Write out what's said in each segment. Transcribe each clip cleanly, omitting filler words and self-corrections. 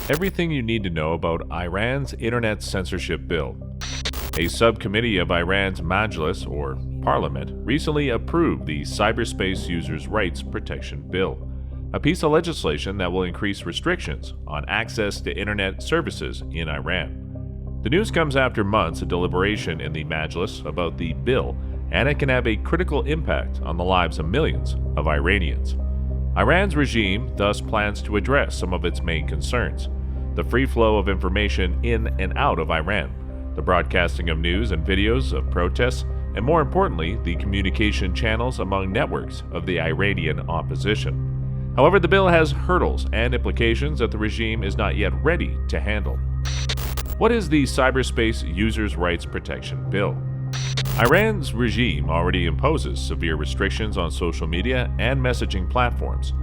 Everything you need to know about Iran's Internet Censorship Bill. A subcommittee of Iran's Majlis, or parliament, recently approved the Cyberspace Users Rights Protection Bill, a piece of legislation that will increase restrictions on access to Internet services in Iran. The news comes after months of deliberation in the Majlis about the bill, and it can have a critical impact on the lives of millions of Iranians. Iran's regime thus plans to address some of its main concerns: the free flow of information in and out of Iran, the broadcasting of news and videos of protests, and more importantly, the communication channels among networks of the Iranian opposition. However, the bill has hurdles and implications that the regime is not yet ready to handle. What is the Cyberspace Users Rights Protection Bill? Iran's regime already imposes severe restrictions on social media and messaging platforms,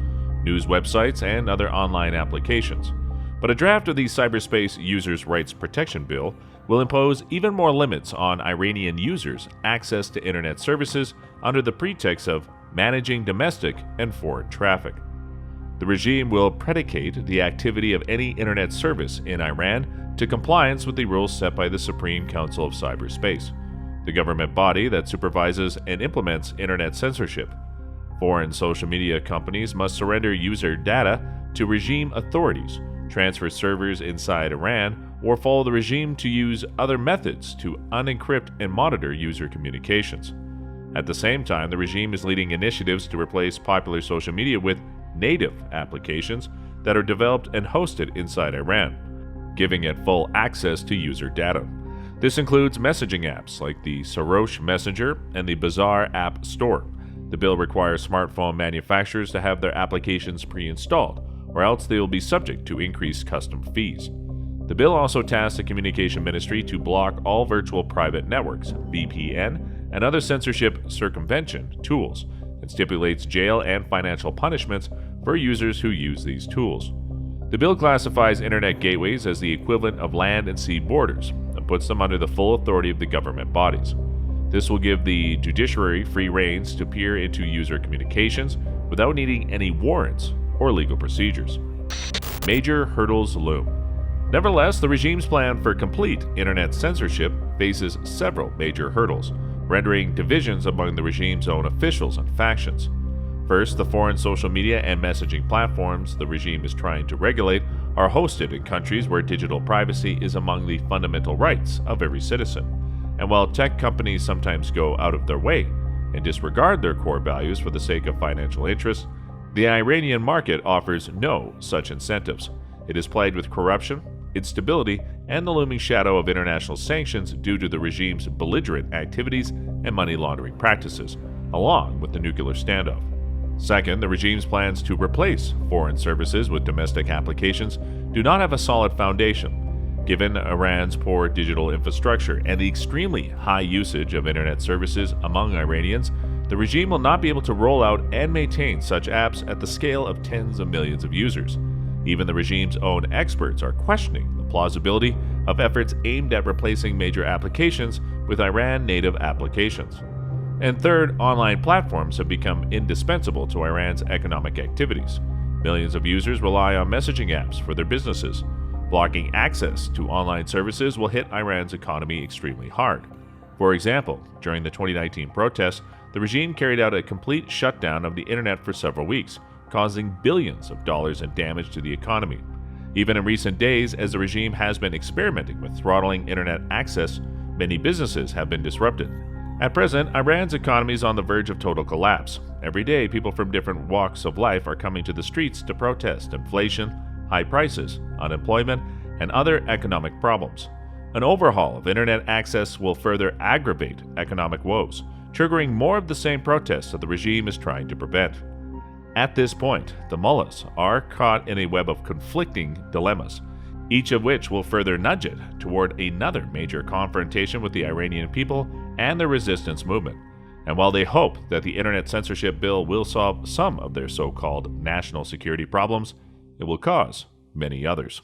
news websites, and other online applications. But a draft of the Cyberspace Users Rights Protection Bill will impose even more limits on Iranian users' access to Internet services under the pretext of managing domestic and foreign traffic. The regime will predicate the activity of any Internet service in Iran to compliance with the rules set by the Supreme Council of Cyberspace, the government body that supervises and implements Internet censorship. Foreign social media companies must surrender user data to regime authorities, transfer servers inside Iran, or follow the regime to use other methods to unencrypt and monitor user communications. At the same time, the regime is leading initiatives to replace popular social media with native applications that are developed and hosted inside Iran, giving it full access to user data. This includes messaging apps like the Soros Messenger and the Bazaar App Store. The bill requires smartphone manufacturers to have their applications pre-installed, or else they will be subject to increased custom fees. The bill also tasks the Communication Ministry to block all virtual private networks, VPN, and other censorship-circumvention tools, and stipulates jail and financial punishments for users who use these tools. The bill classifies Internet gateways as the equivalent of land and sea borders, and puts them under the full authority of the government bodies. This will give the judiciary free reins to peer into user communications without needing any warrants or legal procedures. Major hurdles loom. Nevertheless, the regime's plan for complete Internet censorship faces several major hurdles, rendering divisions among the regime's own officials and factions. First, the foreign social media and messaging platforms the regime is trying to regulate are hosted in countries where digital privacy is among the fundamental rights of every citizen. And while tech companies sometimes go out of their way and disregard their core values for the sake of financial interests, the Iranian market offers no such incentives. It is plagued with corruption, instability, and the looming shadow of international sanctions due to the regime's belligerent activities and money laundering practices, along with the nuclear standoff. Second, the regime's plans to replace foreign services with domestic applications do not have a solid foundation. Given Iran's poor digital infrastructure and the extremely high usage of Internet services among Iranians, the regime will not be able to roll out and maintain such apps at the scale of tens of millions of users. Even the regime's own experts are questioning the plausibility of efforts aimed at replacing major applications with Iran-native applications. And third, online platforms have become indispensable to Iran's economic activities. Millions of users rely on messaging apps for their businesses. Blocking access to online services will hit Iran's economy extremely hard. For example, during the 2019 protests, the regime carried out a complete shutdown of the internet for several weeks, causing billions of dollars in damage to the economy. Even in recent days, as the regime has been experimenting with throttling internet access, many businesses have been disrupted. At present, Iran's economy is on the verge of total collapse. Every day, people from different walks of life are coming to the streets to protest inflation, high prices, unemployment, and other economic problems. An overhaul of internet access will further aggravate economic woes, triggering more of the same protests that the regime is trying to prevent. At this point, the mullahs are caught in a web of conflicting dilemmas, each of which will further nudge it toward another major confrontation with the Iranian people and their resistance movement. And while they hope that the Internet Censorship Bill will solve some of their so-called national security problems, it will cause many others.